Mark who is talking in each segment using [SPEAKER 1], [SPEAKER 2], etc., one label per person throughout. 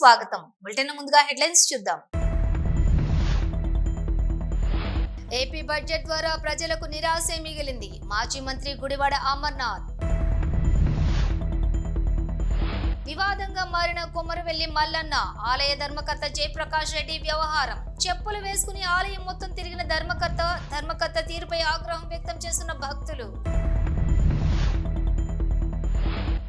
[SPEAKER 1] స్వాగతం. బులెటిన్ ముందుగా హెడ్లైన్స్ చూద్దాం. ఏపీ బడ్జెట్ ద్వారా ప్రజలకు నిరాశే మిగిలింది. మాజీ మంత్రి గుడివాడ అమర్నాథ్. వివాదంగా మారిన కొమరవెల్లి మల్లన్న ఆలయ ధర్మకర్త జయప్రకాష్ రెడ్డి వ్యవహారం. చెప్పులు వేసుకుని ఆలయం మొత్తం తిరిగిన ధర్మకర్త తీరుపై ఆగ్రహం వ్యక్తం చేస్తున్న భక్తులు.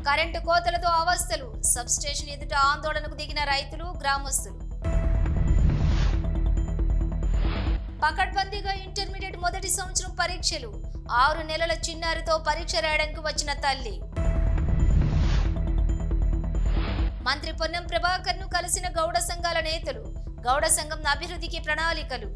[SPEAKER 1] కరెంటు కోతలతో అవస్థలు. సబ్స్టేషన్ ఎదుట ఆందోళనకు దిగిన రైతులు, గ్రామస్తులు. పకడ్బందీగా ఇంటర్మీడియట్ మొదటి సంవత్సరం పరీక్షలు. 6 నెలల చిన్నారితో పరీక్ష రాయడానికి వచ్చిన తల్లి. మంత్రి పొన్నం ప్రభాకర్ ను కలిసిన గౌడ సంఘాల నేతలు. గౌడ సంఘం అభివృద్ధికి ప్రణాళికలు.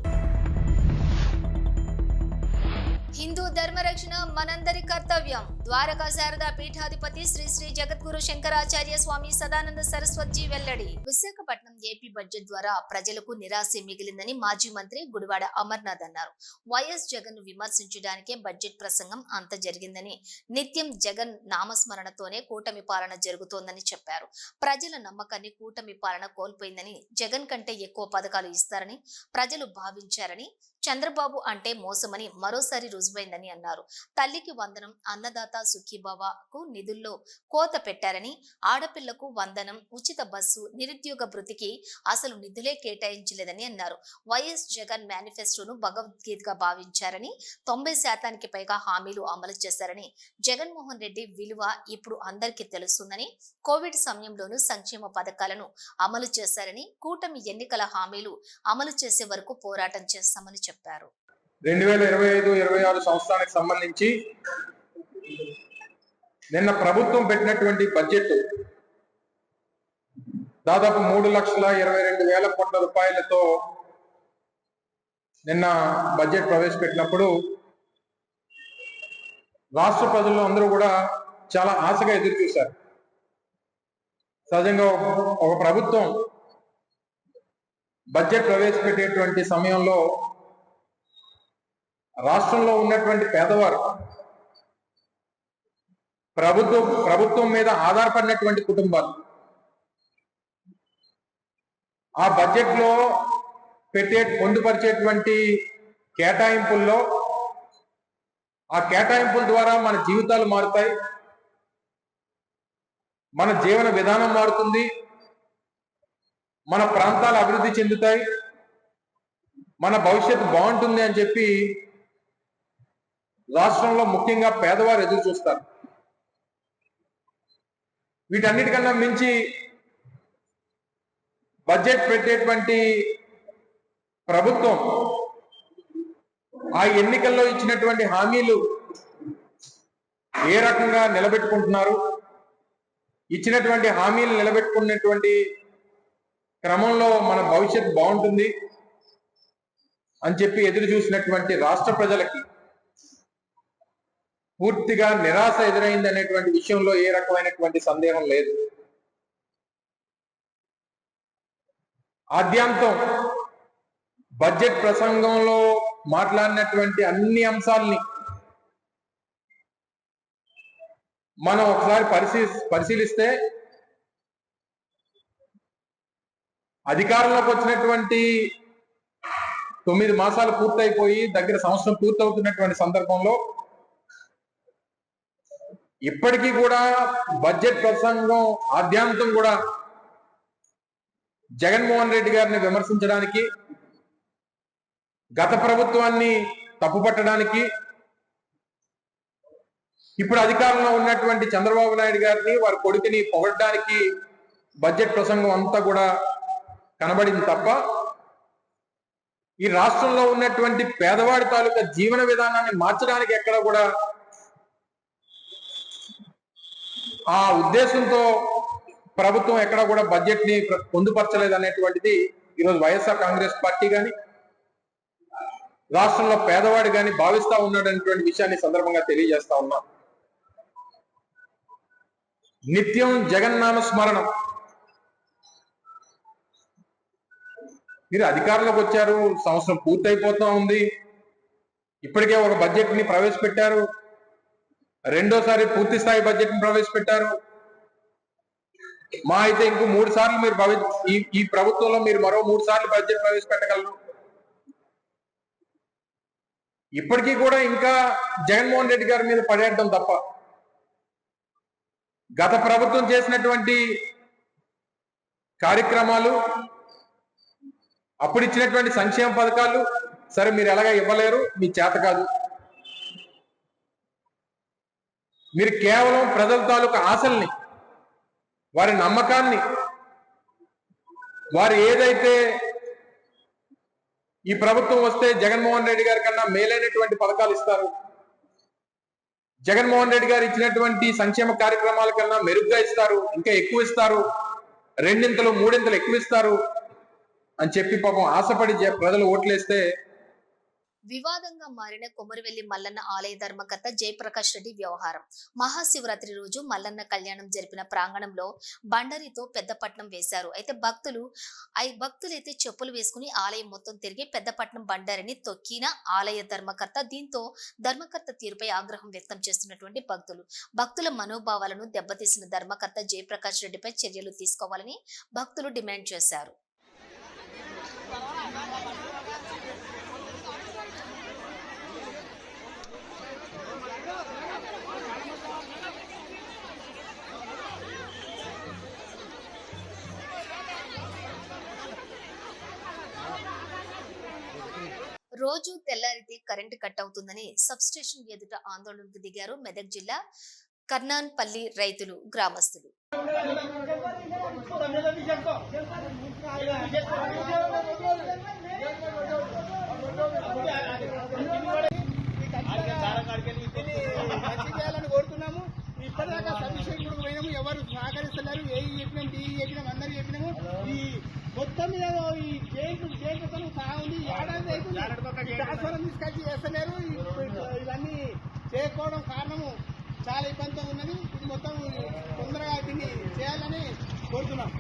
[SPEAKER 1] హిందూ ధర్మరక్షణ మనందరి కర్తవ్యం. ద్వారకా శారదా పీఠాధిపతి శ్రీ శ్రీ జగద్గురు శంకరాచార్య స్వామి సదానంద సరస్వతి వెల్లడి. విశాఖపట్నం ఏపీ బడ్జెట్ ద్వారా ప్రజలకు నిరాశ మిగిలిందని మాజీ మంత్రి గుడివాడ అమర్నాథ్ అన్నారు. వైఎస్ జగన్ ను విమర్శించడానికే బడ్జెట్ ప్రసంగం అంత జరిగిందని, నిత్యం జగన్ నామస్మరణతోనే కూటమి పాలన జరుగుతోందని చెప్పారు. ప్రజల నమ్మకాన్ని కూటమి పాలన కోల్పోయిందని, జగన్ కంటే ఎక్కువ పథకాలు ఇస్తారని ప్రజలు భావించారని, చంద్రబాబు అంటే మోసమని మరోసారి రుజువైందని అన్నారు. తల్లికి వందనం, అన్నదాత సుఖీభావకు నిధుల్లో కోత పెట్టారని, ఆడపిల్లకు వందనం, ఉచిత బస్సు, నిరుద్యోగ భృతికి అసలు నిధులే కేటాయించలేదని అన్నారు. వైఎస్ జగన్ మేనిఫెస్టోను భగవద్గీతగా భావించారని, 90% పైగా హామీలు అమలు చేశారని, జగన్మోహన్ రెడ్డి విలువ ఇప్పుడు అందరికీ తెలుస్తుందని, కోవిడ్ సమయంలోనూ సంక్షేమ పథకాలను అమలు చేశారని, కూటమి ఎన్నికల హామీలు అమలు చేసే వరకు పోరాటం చేస్తామని చెప్పారు.
[SPEAKER 2] 2025-26 సంవత్సరానికి సంబంధించి నిన్న ప్రభుత్వం పెట్టినటువంటి బడ్జెట్ దాదాపు 3,22,000 కోట్ల రూపాయలతో నిన్న బడ్జెట్ ప్రవేశపెట్టినప్పుడు రాష్ట్ర ప్రజలు అందరూ కూడా చాలా ఆశగా ఎదురు చూశారు. సహజంగా ఒక ప్రభుత్వం బడ్జెట్ ప్రవేశపెట్టేటువంటి సమయంలో రాష్ట్రంలో ఉన్నటువంటి పేదవారు, ప్రభుత్వం మీద ఆధారపడినటువంటి కుటుంబాలు ఆ బడ్జెట్ లో పొందుపరిచేటువంటి కేటాయింపుల్లో ఆ కేటాయింపుల ద్వారా మన జీవితాలు మారుతాయి, మన జీవన విధానం మారుతుంది, మన ప్రాంతాలు అభివృద్ధి చెందుతాయి, మన భవిష్యత్తు బాగుంటుంది అని చెప్పి రాష్ట్రంలో ముఖ్యంగా పేదవారు ఎదురు చూస్తారు. వీటన్నిటికన్నా మించి బడ్జెట్ పెట్టేటువంటి ప్రభుత్వం ఆ ఎన్నికల్లో ఇచ్చినటువంటి హామీలు ఏ రకంగా నిలబెట్టుకుంటున్నారు, ఇచ్చినటువంటి హామీలు నిలబెట్టుకున్నటువంటి క్రమంలో మన భవిష్యత్తు బాగుంటుంది అని చెప్పి ఎదురు చూసినటువంటి రాష్ట్ర ప్రజలకి పూర్తిగా నిరాశ ఎదురైంది అనేటువంటి విషయంలో ఏ రకమైనటువంటి సందేహం లేదు. ఆద్యాంతం బడ్జెట్ ప్రసంగంలో మాట్లాడినటువంటి అన్ని అంశాలని మనం ఒకసారి పరిశీలిస్తే అధికారంలోకి వచ్చినటువంటి 9 మాసాలు పూర్తయిపోయి దగ్గర సంవత్సరం పూర్తవుతున్నటువంటి సందర్భంలో ఇప్పటికీ కూడా బడ్జెట్ ప్రసంగం ఆద్యాంతం కూడా జగన్మోహన్ రెడ్డి గారిని విమర్శించడానికి, గత ప్రభుత్వాన్ని తప్పుపట్టడానికి, ఇప్పుడు అధికారంలో ఉన్నటువంటి చంద్రబాబు నాయుడు గారిని, వారి కొడుకుని పొగడడానికి బడ్జెట్ ప్రసంగం అంతా కూడా కనబడింది తప్ప ఈ రాష్ట్రంలో ఉన్నటువంటి పేదవాడి తాలూకా జీవన విధానాన్ని మార్చడానికి ఎక్కడ కూడా ఆ ఉద్దేశంతో ప్రభుత్వం ఎక్కడ కూడా బడ్జెట్ ని పొందుపరచలేదు అనేటువంటిది ఈరోజు వైఎస్ఆర్ కాంగ్రెస్ పార్టీ కానీ రాష్ట్రంలో పేదవాడు కానీ భావిస్తా ఉన్నాడనేటువంటి విషయాన్ని సందర్భంగా తెలియజేస్తా ఉన్నాం. నిత్యం జగన్నామ స్మరణం. మీరు అధికారంలోకి వచ్చారు, సంవత్సరం పూర్తయిపోతా ఉంది, ఇప్పటికే ఒక బడ్జెట్ ని ప్రవేశపెట్టారు, రెండోసారి పూర్తి స్థాయి బడ్జెట్ ని ప్రవేశపెట్టారు. మా అయితే ఇంకో 3 సార్లు మీరు ఈ ప్రభుత్వంలో మీరు మరో 3 సార్లు బడ్జెట్ ప్రవేశపెట్టగలరు. ఇప్పటికీ కూడా ఇంకా జగన్మోహన్ రెడ్డి గారి మీద పడేయడం తప్ప గత ప్రభుత్వం చేసినటువంటి కార్యక్రమాలు, అప్పుడు ఇచ్చినటువంటి సంక్షేమ పథకాలు సరే మీరు ఎలాగా ఇవ్వలేరు, మీ చేత కాదు. మీరు కేవలం ప్రజల తాలూకు ఆశల్ని, వారి నమ్మకాన్ని, వారు ఏదైతే ఈ ప్రభుత్వం వస్తే జగన్మోహన్ రెడ్డి గారి కన్నా మేలైనటువంటి పథకాలు ఇస్తారు, జగన్మోహన్ రెడ్డి గారు ఇచ్చినటువంటి సంక్షేమ కార్యక్రమాల కన్నా మెరుగ్గా ఇస్తారు, ఇంకా ఎక్కువ ఇస్తారు, 2 3 ఎక్కువ ఇస్తారు అని చెప్పి పాపం ఆశపడి ప్రజలు ఓట్లేస్తే
[SPEAKER 1] వివాదంగా మారిన కొమరవెల్లి మల్లన్న ఆలయ ధర్మకర్త జయప్రకాష్ రెడ్డి వ్యవహారం. మహాశివరాత్రి రోజు మల్లన్న కళ్యాణం జరిపిన ప్రాంగణంలో బండరితో పెద్దపట్నం వేశారు. అయితే భక్తులైతే చెప్పులు వేసుకుని ఆలయం మొత్తం తిరిగి పెద్దపట్నం బండారిని తొక్కిన ఆలయ ధర్మకర్త. దీంతో ధర్మకర్త తీరుపై ఆగ్రహం వ్యక్తం చేస్తున్నటువంటి భక్తుల మనోభావాలను దెబ్బతీసిన ధర్మకర్త జయప్రకాష్ రెడ్డిపై చర్యలు తీసుకోవాలని భక్తులు డిమాండ్ చేశారు. రోజు తెల్లారితే కరెంటు కట్ అవుతుందని సబ్స్టేషన్ ఎదుట ఆందోళనకు దిగారు మెదక్ జిల్లా కర్నాన్పల్లి రైతులు, గ్రామస్తులు.
[SPEAKER 3] ఇప్పటిదాకా సబ్స్టేషన్ పోయినాము, ఎవరు సహకరిస్తున్నారు, ఏ చెప్పినాం, టీ చెప్పినాం, అందరు చెప్పినాము. ఈ మొత్తం మీద ఈ జైలు సాగుంది, ఏడాది అవుతుంది, ట్రాన్స్ఫారం తీసుకొచ్చి చేస్తలేరు. ఇవన్నీ చేయకపోవడం కారణము చాలా ఇబ్బందిగా ఉన్నది. ఇది మొత్తం తొందరగా దీన్ని చేయాలని కోరుతున్నాం.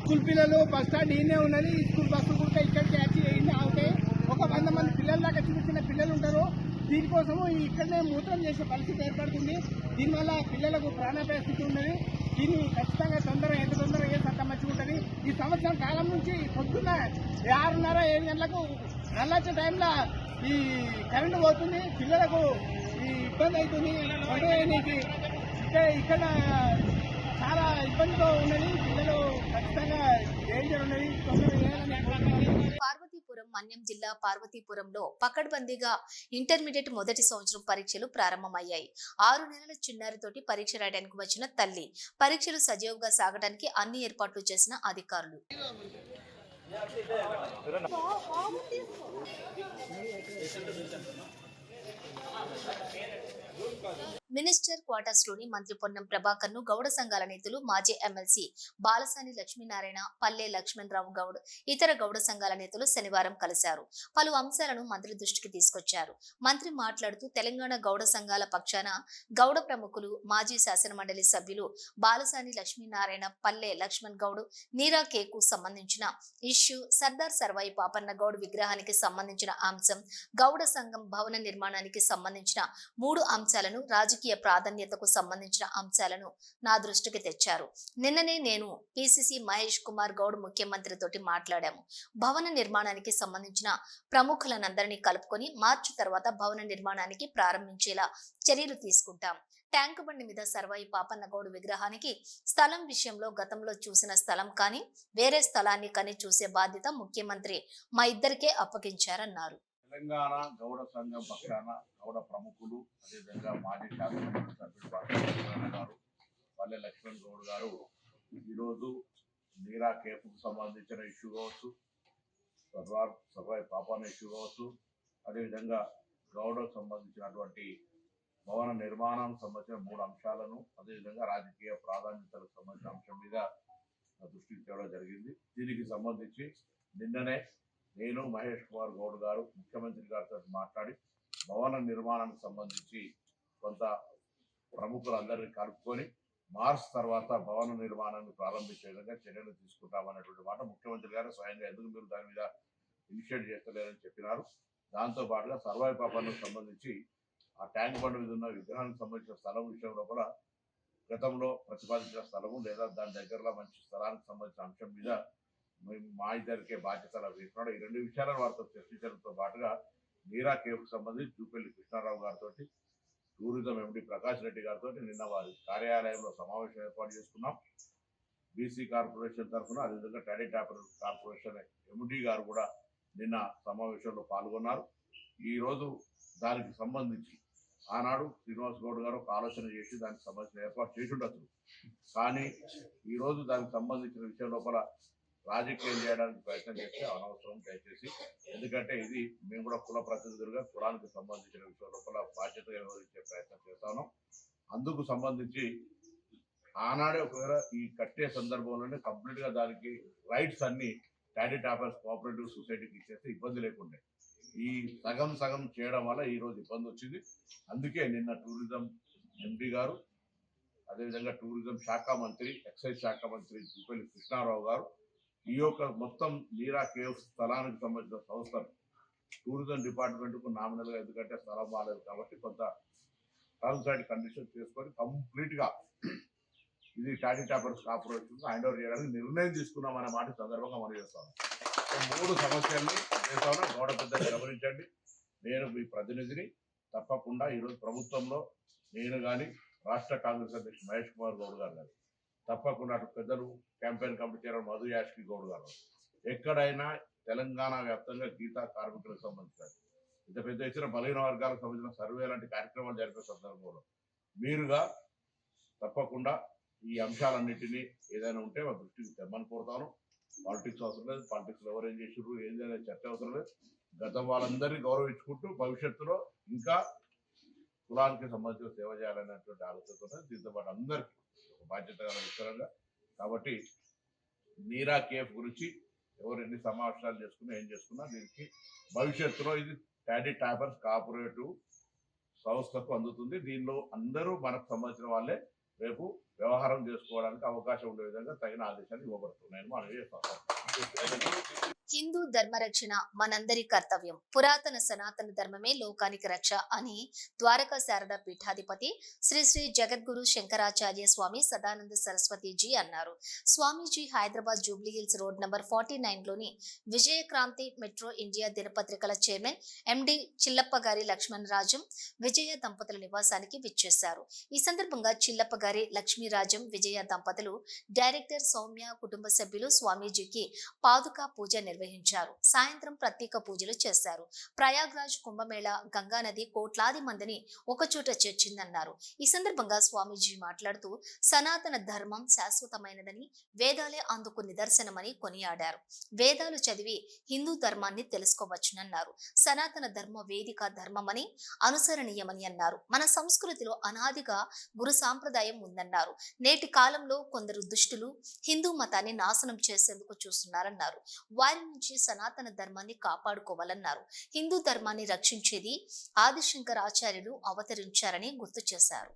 [SPEAKER 3] స్కూల్ పిల్లలు బస్ స్టాండ్ ఈయనే ఉన్నది, స్కూల్ బస్సులు కూడా ఇక్కడికి వచ్చి ఈయన అవుతాయి. ఒక 100 మంది పిల్లల దాకా చిన్న చిన్న పిల్లలు ఉంటారు. దీనికోసము ఇక్కడనే మూత్రం చేసే పరిస్థితి ఏర్పడుతుంది. దీనివల్ల పిల్లలకు ప్రాణాపాయ స్థితి ఉన్నది. దీన్ని ఖచ్చితంగా ఎంత తొందరగా చేసి అంత మంచిగా ఉంటుంది. ఈ సంవత్సరం కాలం నుంచి పొద్దున్న 6:30 7 గంటలకు నల్లచ్చే టైంలో ఈ కరెంటు పోతుంది, పిల్లలకు ఈ ఇబ్బంది అవుతుంది. అంటే ఇక్కడ చాలా ఇబ్బందితో ఉన్నది. పిల్లలు ఖచ్చితంగా డేంజర్ ఉన్నది.
[SPEAKER 1] పార్వతీపురం మన్యం జిల్లా పార్వతీపురంలో పకడ్బందీగా ఇంటర్మీడియట్ మొదటి సంవత్సరం పరీక్షలు ప్రారంభమయ్యాయి. 6 నెలల చిన్నారితోటి పరీక్ష రాయడానికి వచ్చిన తల్లి, పరీక్షలు సజీవంగా సాగడానికి అన్ని ఏర్పాట్లు చేసిన అధికారులు. మినిస్టర్ క్వార్టర్స్ లోని మంత్రి పొన్నం ప్రభాకర్ ను గౌడ సంఘాల నేతలు, మాజీ ఎమ్మెల్సీ బాలసాని లక్ష్మీనారాయణ, పల్లె లక్ష్మణరావు గౌడ్, ఇతర గౌడ సంఘాల నేతలు శనివారం కలిశారు. పలు అంశాలను మంత్రి దృష్టికి తీసుకొచ్చారు. మంత్రి మాట్లాడుతూ తెలంగాణ గౌడ సంఘాల పక్షాన గౌడ ప్రముఖులు, మాజీ శాసనమండలి సభ్యులు బాలసాని లక్ష్మీనారాయణ, పల్లె లక్ష్మణ్ గౌడ్, నీరా కేకు సంబంధించిన ఇష్యూ, సర్దార్ సర్వాయి పాపన్న గౌడ్ విగ్రహానికి సంబంధించిన అంశం, గౌడ సంఘం భవన నిర్మాణానికి సంబంధించిన 3 అంశాలను, రాజకీయ ప్రాధాన్యతకు సంబంధించిన అంశాలను నా దృష్టికి తెచ్చారు. నిన్ననే నేను పిసిసి మహేష్ కుమార్ గౌడ్ ముఖ్యమంత్రితోటి మాట్లాడాము. భవన నిర్మాణానికి సంబంధించిన ప్రముఖులనందరినీ కలుపుకొని మార్చి తర్వాత భవన నిర్మాణానికి ప్రారంభించేలా చర్యలు తీసుకుంటాం. ట్యాంకు బండి మీద సర్వాయి పాపన్న గౌడ్ విగ్రహానికి స్థలం విషయంలో గతంలో చూసిన స్థలం కానీ వేరే స్థలాన్ని కానీ చూసే బాధ్యత ముఖ్యమంత్రి మా ఇద్దరికే అప్పగించారన్నారు.
[SPEAKER 4] తెలంగాణ గౌడ సంఘం పక్షాన గౌడ ప్రముఖులు, అదేవిధంగా మాజీ శాసనమండలి సభ్యుడు బాలసాని గారు, పల్లె లక్ష్మణ్ గౌడ్ గారు ఈరోజు నీరా కేపుకు సంబంధించిన ఇష్యూ కావచ్చు, సర్వాయి పాపాన ఇష్యూ కావచ్చు, అదేవిధంగా గౌడకు సంబంధించినటువంటి భవన నిర్మాణం సంబంధించిన 3 అంశాలను, అదేవిధంగా రాజకీయ ప్రాధాన్యతలకు సంబంధించిన అంశం మీద దృష్టికి తేవడం జరిగింది. దీనికి సంబంధించి నిన్ననే నేను మహేష్ కుమార్ గౌడ్ గారు ముఖ్యమంత్రి గారితో మాట్లాడి భవన నిర్మాణానికి సంబంధించి కొంత ప్రముఖులందరినీ కలుపుకొని మార్చ్ తర్వాత భవన నిర్మాణాన్ని ప్రారంభించే విధంగా చర్యలు తీసుకుంటామనేటువంటి మాట ముఖ్యమంత్రి గారు స్వయంగా ఎందుకు మీరు దాని మీద ఇనిషియేట్ చేస్తలేరని చెప్పినారు. దాంతో పాటుగా సర్వాయి పాపానికి సంబంధించి ఆ ట్యాంక్ బండ్ మీద ఉన్న విగ్రహానికి సంబంధించిన స్థలం విషయంలో కూడా గతంలో ప్రతిపాదించిన స్థలము లేదా దాని దగ్గరలో మంచి స్థలానికి సంబంధించిన అంశం మీద మేము మా ఇద్దరికే బాధ్యతలు వేస్తున్నాడు. ఈ రెండు విషయాలను వారితో చర్చించడంతో పాటుగా నీరా కేవ్కు సంబంధించి జూపల్లి కృష్ణారావు గారితో, టూరిజం ఎండి ప్రకాష్ రెడ్డి గారితో నిన్న వారి కార్యాలయంలో సమావేశం ఏర్పాటు చేసుకున్నాం. బీసీ కార్పొరేషన్ తరఫున అదేవిధంగా టాడీ టాపర్ కార్పొరేషన్ ఎండి గారు కూడా నిన్న సమావేశంలో పాల్గొన్నారు. ఈరోజు దానికి సంబంధించి ఆనాడు శ్రీనివాస్ గౌడ్ గారు ఒక ఆలోచన చేసి దానికి సంబంధించిన ఏర్పాటు చేసి ఉండొచ్చు. కానీ ఈరోజు దానికి సంబంధించిన విషయం లోపల రాజకీయం చేయడానికి ప్రయత్నం చేస్తే అనవసరం దయచేసి. ఎందుకంటే ఇది మేము కూడా కుల ప్రతినిధులుగా కులానికి సంబంధించిన విషయం లోపల బాధ్యతగా వ్యవహరించే ప్రయత్నం చేస్తాను. అందుకు సంబంధించి ఆనాడే ఒకవేళ ఈ కట్టే సందర్భంలోనే కంప్లీట్ గా దానికి రైట్స్ అన్ని టాడీ టాపర్స్ కోఆపరేటివ్ సొసైటీకి ఇచ్చేస్తే ఇబ్బంది లేకుండే. ఈ సగం సగం చేయడం వల్ల ఈ రోజు ఇబ్బంది వచ్చింది. అందుకే నిన్న టూరిజం ఎండి గారు అదేవిధంగా టూరిజం శాఖ మంత్రి, ఎక్సైజ్ శాఖ మంత్రి జూపల్లి కృష్ణారావు గారు ఈ యొక్క మొత్తం నీరా కేవ్ స్థలానికి సంబంధించిన సంస్థలు టూరిజం డిపార్ట్మెంట్ కు నామినల్ గా, ఎందుకంటే స్థలం బాగాలేదు కాబట్టి కొంత టర్మ్స్ అండ్ కండిషన్స్ చేసుకొని కంప్లీట్ గా ఇది toddy toppers corporation hand over చేయడానికి నిర్ణయం తీసుకున్నామనే మాట సందర్భంగా మనం చేస్తాను. మూడు సమస్యల్ని చేస్తాను, గౌడ పెద్దలు గమనించండి. నేను మీ ప్రతినిధిని, తప్పకుండా ఈరోజు ప్రభుత్వంలో నేను కానీ రాష్ట్ర కాంగ్రెస్ అధ్యక్షుడు మహేష్ కుమార్ గౌడ్ గారు కానీ తప్పకుండా అటు పెద్దలు campaign committee chairman Madhu Yaskhi Goud గారు ఎక్కడైనా తెలంగాణ వ్యాప్తంగా గీతా కార్మికులకు సంబంధించిన ఇంత పెద్ద ఇచ్చిన బలహీన వర్గాలకు సంబంధించిన సర్వే లాంటి కార్యక్రమాలు జరిపే సందర్భంలో మీరుగా తప్పకుండా ఈ అంశాలన్నింటినీ ఏదైనా ఉంటే మా దృష్టికి తెమ్మని కోరుతాను. పాలిటిక్స్ అవసరం లేదు, పాలిటిక్స్ ఎవరు ఏం చేసారు ఏదైనా చర్చ అవసరం లేదు. గతం వాళ్ళందరినీ గౌరవించుకుంటూ భవిష్యత్తులో ఇంకా కులానికి సంబంధించిన సేవ చేయాలనేటువంటి ఆలోచనతో దీంతో పాటు అందరికీ ఒక బాధ్యత గల విషయంగా. కాబట్టి నీరా కేఫ్ గురించి ఎవరు ఎన్ని సమావేశాలు చేసుకున్నా ఏం చేసుకున్నా దీనికి భవిష్యత్తులో ఇది టాడీ టాపర్స్ కోఆపరేటివ్ సంస్థకు అందుతుంది. దీనిలో అందరూ మనకు సంబంధించిన వాళ్ళే రేపు వ్యవహారం చేసుకోవడానికి అవకాశం ఉండే విధంగా తగిన ఆదేశాలు ఇవ్వబడుతున్నాయని మనం చేస్తాం.
[SPEAKER 1] హిందూ ధర్మరక్షణ మనందరి కర్తవ్యం. పురాతన సనాతన ధర్మమే లోకానికి రక్ష అని ద్వారకా శారదా పీఠాధిపతి శ్రీ శ్రీ జగద్గురు శంకరాచార్య స్వామి సదానంద సరస్వతిజీ అన్నారు. స్వామీజీ Hyderabad Jubilee Hills road number 49 లోని విజయక్రాంతి మెట్రో ఇండియా దినపత్రికల చైర్మన్ ఎండి చిల్లప్ప గారి లక్ష్మణ్ రాజం విజయ దంపతుల నివాసానికి విచ్చేశారు. ఈ సందర్భంగా చిల్లప్ప గారి లక్ష్మీరాజం విజయ దంపతులు డైరెక్టర్ సౌమ్య కుటుంబ సభ్యులు స్వామీజీకి పాదుకా పూజ నిర్వహించారు. సాయంత్రం ప్రత్యేక పూజలు చేశారు. ప్రయాగ్రాజ్ కుంభమేళ గంగా నది కోట్లాది మందిని ఒకచోట చేర్చిందన్నారు. ఈ సందర్భంగా స్వామీజీ మాట్లాడుతూ సనాతన ధర్మం శాశ్వతమైనదని, వేదాలే అందుకు నిదర్శనమని కొనియాడారు. వేదాలు చదివి హిందూ ధర్మాన్ని తెలుసుకోవచ్చునన్నారు. సనాతన ధర్మ వేదిక ధర్మమని, అనుసరణీయమని అన్నారు. మన సంస్కృతిలో అనాదిగా గురు సాంప్రదాయం ఉందన్నారు. నేటి కాలంలో కొందరు దుష్టులు హిందూ మతాన్ని నాశనం చేసేందుకు చూస్తున్నారన్నారు. వారి నుంచి సనాతన ధర్మాన్ని కాపాడుకోవాలన్నారు. హిందూ ధర్మాన్ని రక్షించేది ఆదిశంకరాచార్యులు అవతరించారని గుర్తు చేశారు.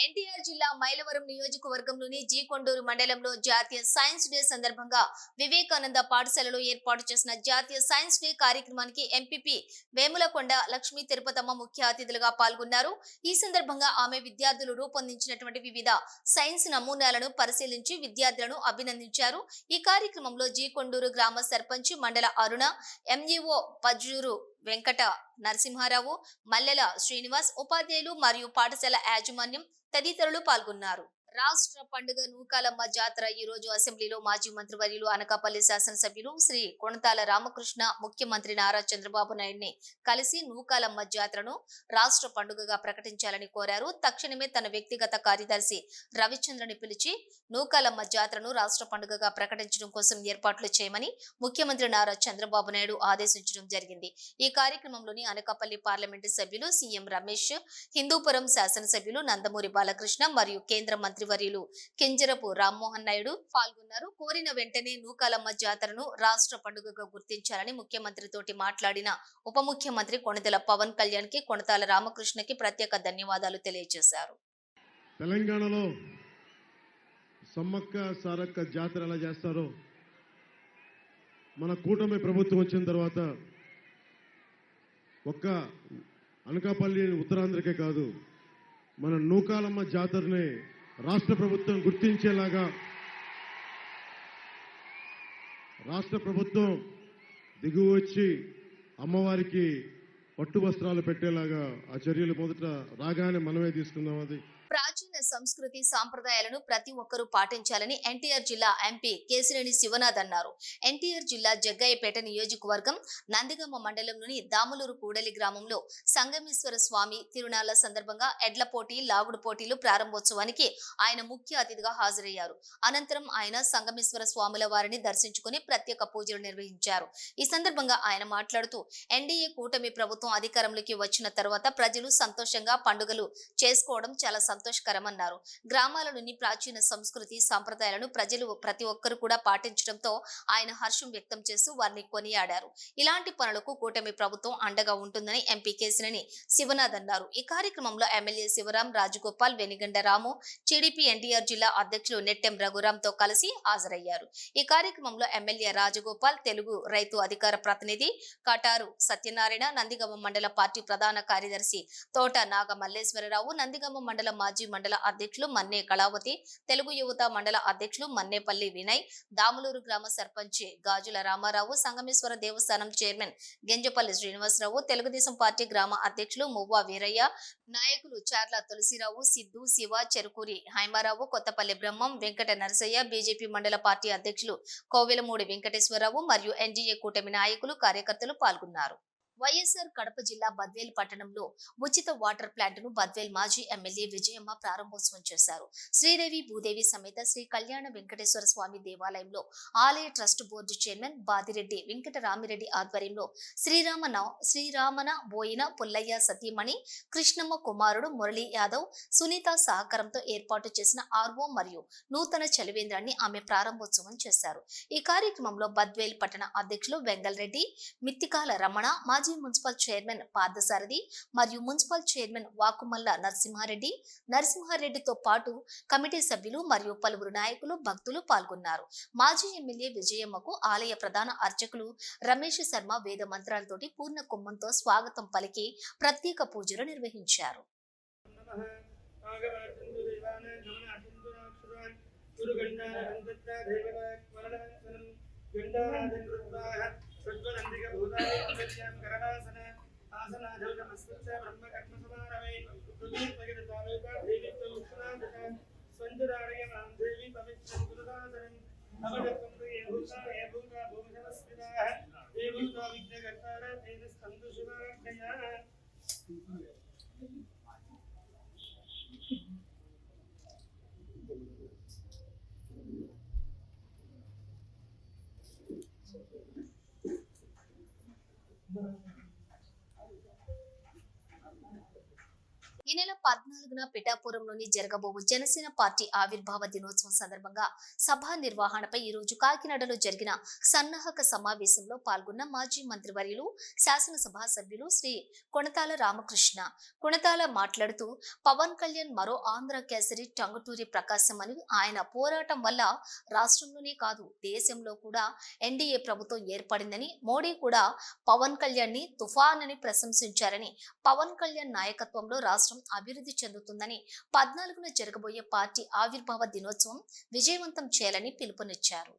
[SPEAKER 1] ఎన్టీఆర్ ఎన్టీఆర్ జిల్లా మైలవరం నియోజకవర్గంలోని జీకొండూరు మండలంలో జాతీయ సైన్స్ డే సందర్భంగా వివేకానంద పాఠశాలలో ఏర్పాటు చేసిన జాతీయ సైన్స్ డే కార్యక్రమానికి ఎంపీపీ వేములకొండ లక్ష్మీ తిరుపతమ్మ ముఖ్య అతిథులుగా పాల్గొన్నారు. ఈ సందర్భంగా ఆమె విద్యార్థులు రూపొందించినటువంటి వివిధ సైన్స్ నమూనాలను పరిశీలించి విద్యార్థులను అభినందించారు. ఈ కార్యక్రమంలో జీకొండూరు గ్రామ సర్పంచ్ మండల అరుణ, ఎంఈఓ పజ్జూరు వెంకట నరసింహారావు, మల్లెల శ్రీనివాస్, ఉపాధ్యాయులు మరియు పాఠశాల యాజమాన్యం తదితరులు పాల్గొన్నారు. రాష్ట్ర పండుగ నూకాలమ్మ జాతర ఈ రోజు అసెంబ్లీలో మాజీ మంత్రివర్యులు అనకాపల్లి శాసనసభ్యులు శ్రీ కొణతాల రామకృష్ణ ముఖ్యమంత్రి నారా చంద్రబాబు నాయుడిని కలిసి నూకాలమ్మ జాతరను రాష్ట్ర పండుగగా ప్రకటించాలని కోరారు. తక్షణమే తన వ్యక్తిగత కార్యదర్శి రవిచంద్రని పిలిచి నూకాలమ్మ జాతరను రాష్ట్ర పండుగగా ప్రకటించడం కోసం ఏర్పాట్లు చేయమని ముఖ్యమంత్రి నారా చంద్రబాబు నాయుడు ఆదేశించడం జరిగింది. ఈ కార్యక్రమంలోని అనకాపల్లి పార్లమెంటు సభ్యులు సీఎం రమేష్, హిందూపురం శాసనసభ్యులు నందమూరి బాలకృష్ణ మరియు కేంద్ర మంత్రివర్యులు కింజరపు రామ్మోహన్ నాయుడు పాల్గొన్నారు. కోరిన వెంటనే నూకాలమ్మ జాతరను రాష్ట్ర పండుగగా గుర్తించాలని ముఖ్యమంత్రితోటి మాట్లాడిన ఉప ముఖ్యమంత్రి కొణిదెల పవన్ కళ్యాణ్ కి కొణతాల రామకృష్ణకి ప్రత్యేక ధన్యవాదాలు తెలియజేశారు.
[SPEAKER 5] తెలంగాణలో సమ్మక్క సారక్క జాతర ఎలా చేస్తారో మన కూటమి ప్రభుత్వం వచ్చిన తర్వాత ఒక్క అనకాపల్లి ఉత్తరాంధ్రకే కాదు, మన నూకాలమ్మ జాతరని రాష్ట్ర ప్రభుత్వం గుర్తించేలాగా రాష్ట్ర ప్రభుత్వం దిగువ వచ్చి అమ్మవారికి పట్టు వస్త్రాలు పెట్టేలాగా ఆ చర్యలు మొదట రాగానే మనమే తీసుకుందాం. అది
[SPEAKER 1] ప్రాచీన సంస్కృతి సాంప్రదాయాలను ప్రతి ఒక్కరూ పాటించాలని ఎన్టీఆర్ జిల్లా ఎంపీ కేశినేని శివనాథ్ అన్నారు. ఎన్టీఆర్ జిల్లా జగ్గయ్యపేట నియోజకవర్గం నందిగామ మండలంలోని దాములూరు కూడలి గ్రామంలో సంగమేశ్వర స్వామి తిరునాళ్ల సందర్భంగా ఎడ్ల పోటీ, లాగుడు పోటీలు ప్రారంభోత్సవానికి ఆయన ముఖ్య అతిథిగా హాజరయ్యారు. అనంతరం ఆయన సంగమేశ్వర స్వాముల వారిని దర్శించుకుని ప్రత్యేక పూజలు నిర్వహించారు. ఈ సందర్భంగా ఆయన మాట్లాడుతూ ఎన్డీఏ కూటమి ప్రభుత్వం అధికారంలోకి వచ్చిన తర్వాత ప్రజలు సంతోషంగా పండుగలు చేసుకోవడం చాలా సంతోషకరమన్నారు. గ్రామాలలోని ప్రాచీన సంస్కృతి సంప్రదాయాలను ప్రజలు ప్రతి ఒక్కరు కూడా పాటించడంతో ఆయన హర్షం వ్యక్తం చేస్తూ వారిని కొనియాడారు. ఇలాంటి పనులకు కూటమి ప్రభుత్వం అండగా ఉంటుందని ఎంపీ కేశినేని శివనాథ్ అన్నారు. ఈ కార్యక్రమంలో ఎమ్మెల్యే శివరాం, రాజగోపాల్, వెనిగండ రాము, టీడీపీ ఎన్టీఆర్ జిల్లా అధ్యక్షులు నెట్టెం రఘురాంతో కలిసి హాజరయ్యారు. ఈ కార్యక్రమంలో ఎమ్మెల్యే రాజగోపాల్, తెలుగు రైతు అధికార ప్రతినిధి కటారు సత్యనారాయణ, నందిగామ మండల పార్టీ ప్రధాన కార్యదర్శి తోట నాగ మల్లేశ్వరరావు, నందిగామ మండల మాజీ మండల అధ్యక్షులు మన్నే కళావతి, తెలుగు యువత మండల అధ్యక్షులు మన్నేపల్లి వినయ్, దాములూరు గ్రామ సర్పంచ్ గాజుల రామారావు, సంగమేశ్వర దేవస్థానం చైర్మన్ గెంజపల్లి శ్రీనివాసరావు, తెలుగుదేశం పార్టీ గ్రామ అధ్యక్షులు మువ్వా వీరయ్య, నాయకులు చార్ల తులసిరావు, సిద్ధు, శివ, చెరుకూరి హైమారావు, కొత్తపల్లి బ్రహ్మం, వెంకట నరసయ్య, బీజేపీ మండల పార్టీ అధ్యక్షులు కోవెలమూడి వెంకటేశ్వరరావు మరియు ఎన్డీఏ కూటమి నాయకులు, కార్యకర్తలు పాల్గొన్నారు. వైఎస్ఆర్ కడప జిల్లా బద్వేల్ పట్టణంలో ఉచిత వాటర్ ప్లాంట్ ను బద్వేల్ మాజీ ఎమ్మెల్యే విజయమ్మ ప్రారంభోత్సవం చేశారు. శ్రీదేవి భూదేవి సమేత శ్రీ కళ్యాణ వెంకటేశ్వర స్వామి దేవాలయంలో ఆలయ trust board chairman Badireddy Venkataramireddy ఆధ్వర్యంలో శ్రీరామన బోయిన పుల్లయ్య సతీమణి కృష్ణమ్మ కుమారుడు మురళీ యాదవ్, సునీత సహకారంతో ఏర్పాటు చేసిన ఆర్వో మరియు నూతన చలివేంద్రాన్ని ఆమె ప్రారంభోత్సవం చేశారు. ఈ కార్యక్రమంలో బద్వేల్ పట్టణ అధ్యక్షులు వెంగల్ రెడ్డి, మిత్తికాల రమణ, మాజీ మున్సిపల్ చైర్మన్ పార్థసారథి మరియు మున్సిపల్ చైర్మన్ వాకుమల్ల నరసింహారెడ్డితో పాటు కమిటీ సభ్యులు మరియు పలువురు నాయకులు, భక్తులు పాల్గొన్నారు. మాజీ ఎమ్మెల్యే విజయమ్మకు ఆలయ ప్రధాన అర్చకులు రమేష్ శర్మ వేద మంత్రాలతోటి పూర్ణ కుంభంతో స్వాగతం పలికి ప్రత్యేక పూజలు నిర్వహించారు.
[SPEAKER 3] సద్వనందిక భూతాని పంకజ్ఞాం కరణాసన ఆసనాధౌ నమస్కృత్య బ్రహ్మకర్మ సమారవే తుల్యపగిత తావేక దేవి తౌక్షణాదక స్వంజరాణయ మాం దేవి పవిత్రం గురుదాసనం అవదత్తం ఏ భూతా భూమినమస్మితాః ఏ భూతా విఘ్నకర్తార తేన స్కందు శివాజ్ఞయా.
[SPEAKER 1] ఈ నెల 14న పిఠాపురంలోని జరగబోవు జనసేన పార్టీ ఆవిర్భావ దినోత్సవం సందర్భంగా సభా నిర్వహణపై ఈ రోజు కాకినాడలో జరిగిన సన్నాహక సమావేశంలో పాల్గొన్న మాజీ మంత్రివర్యులు శాసనసభ సభ్యులు శ్రీ కొణతాల రామకృష్ణ కొణతాల మాట్లాడుతూ పవన్ కళ్యాణ్ మరో ఆంధ్ర కేసరి టంగుటూరి ప్రకాశం అని ఆయన పోరాటం వల్ల రాష్ట్రంలోనే కాదు దేశంలో కూడా ఎన్డీఏ ప్రభుత్వం ఏర్పడిందని మోడీ కూడా పవన్ కళ్యాణ్ ని తుఫాన్ అని ప్రశంసించారని పవన్ కళ్యాణ్ నాయకత్వంలో రాష్ట్రం అభివృద్ధి చెందుతుందని 14న జరగబోయే పార్టీ ఆవిర్భావ దినోత్సవం విజయవంతం చేయాలని పిలుపునిచ్చారు.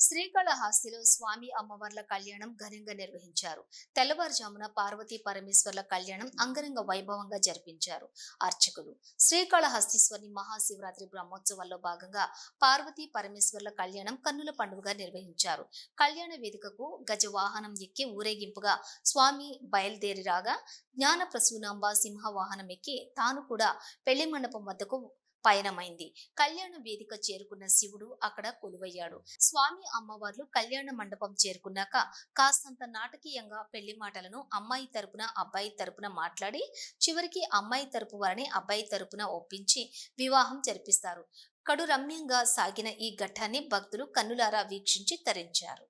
[SPEAKER 1] శ్రీకాళహస్తిలో స్వామి అమ్మవార్ల కళ్యాణం ఘనంగా నిర్వహించారు. తెల్లవారుజామున పార్వతీ పరమేశ్వర్ల కళ్యాణం అంగరంగ వైభవంగా జరిపించారు అర్చకులు. శ్రీకాళహస్తీశ్వరి మహాశివరాత్రి బ్రహ్మోత్సవాల్లో భాగంగా పార్వతీ పరమేశ్వర్ల కళ్యాణం కన్నుల పండుగగా నిర్వహించారు. కళ్యాణ వేదికకు గజవాహనం ఎక్కి ఊరేగింపుగా స్వామి బయలుదేరి రాగా జ్ఞాన ప్రసూనాంబ సింహవాహనం ఎక్కి తాను కూడా పెళ్లి మండపం వద్దకు పయనమైంది. కళ్యాణ వేదిక చేరుకున్న శివుడు అక్కడ కొలువయ్యాడు. స్వామి అమ్మవార్లు కళ్యాణ మండపం చేరుకున్నాక కాస్తంత నాటకీయంగా పెళ్లి మాటలను అమ్మాయి తరపున అబ్బాయి తరపున మాట్లాడి చివరికి అమ్మాయి తరపు వారిని అబ్బాయి తరపున ఒప్పించి వివాహం జరిపిస్తారు. కడు రమ్యంగా సాగిన ఈ ఘట్టాన్ని భక్తులు కన్నులారా వీక్షించి తరించారు.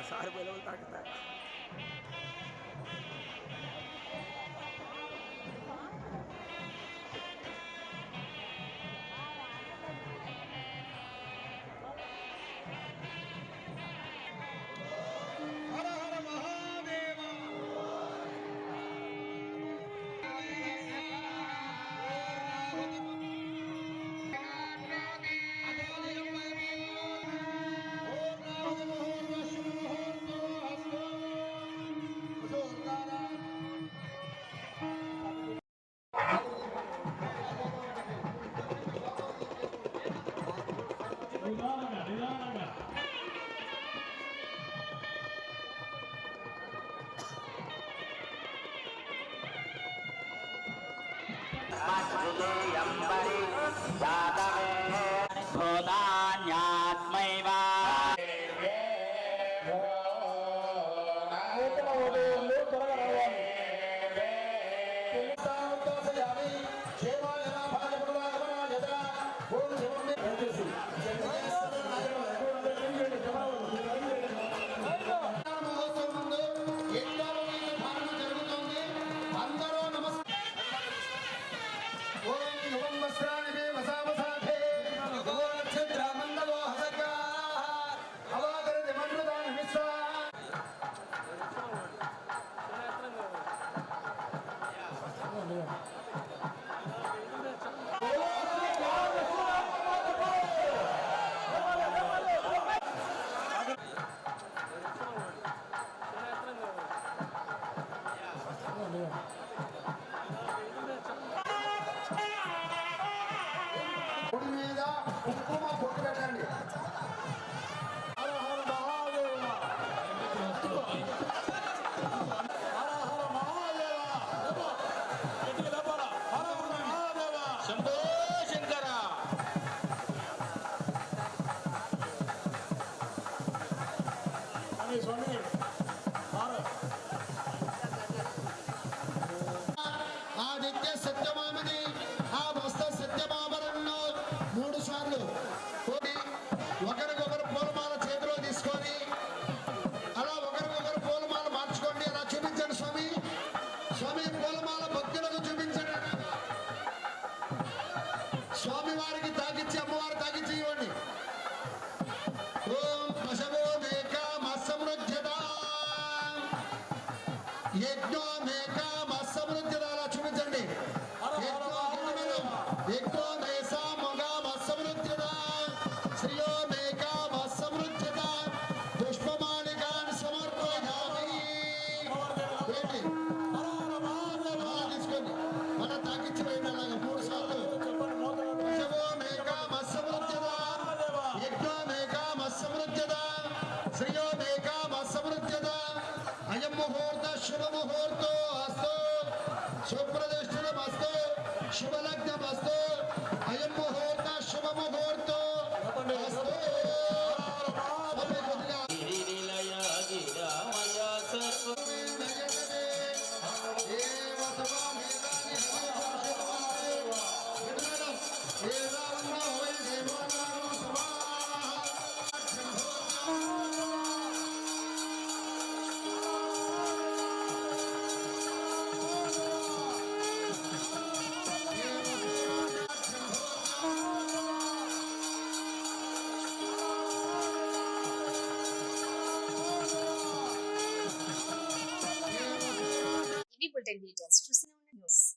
[SPEAKER 6] सारे पहले ताकता है
[SPEAKER 3] ఓం నమః శివాయ కుంకుమ బొట్టు పెట్టండి. హర హర మహాదేవ. హర హర మహాదేవ. హర హర మహాదేవ.
[SPEAKER 6] శంభో శంకర.
[SPEAKER 3] స్వామి
[SPEAKER 7] ఆ నిత్య సత్యమామని ఆ వస్త సత్యమామలను 3 సార్లు కోరి ఒకరికొకరు పూలమాల చేతిలో తీసుకొని అలా ఒకరికొకరు పూలమాల మార్చుకోండి. అలా చూపించండి స్వామి. స్వామి పూలమాల భక్తులకు చూపించండి. స్వామి వారికి తాకిచ్చి అమ్మవారు తాకిచ్చి ఇవ్వండి. ఓం పశవో మేక మత్సమృద్ధ్యత యజ్ఞో మేక మత్సమృద్ధ్యత. అలా చూపించండి. యజ్ఞో మేస మొగ మత్సమృద్ధ్యత శ్రియో మేక మత్సమృద్ధ్యత పుష్పమాలికాన్ సమర్పయామి. ఏంటి? తీసుకోండి. మళ్ళా తాకిచ్చి వేయండి. అలాగా 3 సార్లు. పశవో మేక మత్సమృద్ధ్యత యజ్ఞో మేక మత్సమృద్ధ్యత శ్రియో మేక మత్సమృద్ధ్యత అయం ముహూర్త శుభ ముహూర్తో అస్తు సుప్రతిష్ఠితమస్తు శుభలగ్నమస్తు అయం ముహూర్త శుభ ముహూర్తో అస్తు. స్వామి కొద్దిగా
[SPEAKER 6] గిరినిలయ గిరామయ సర్వ
[SPEAKER 7] ఏవ సమామేతాని ఏదావన్న వై దేవానాం సమాః.
[SPEAKER 1] ఇవి బులెటిన్ డీటెయిల్స్ చూస్తూనే ఉండండి న్యూస్.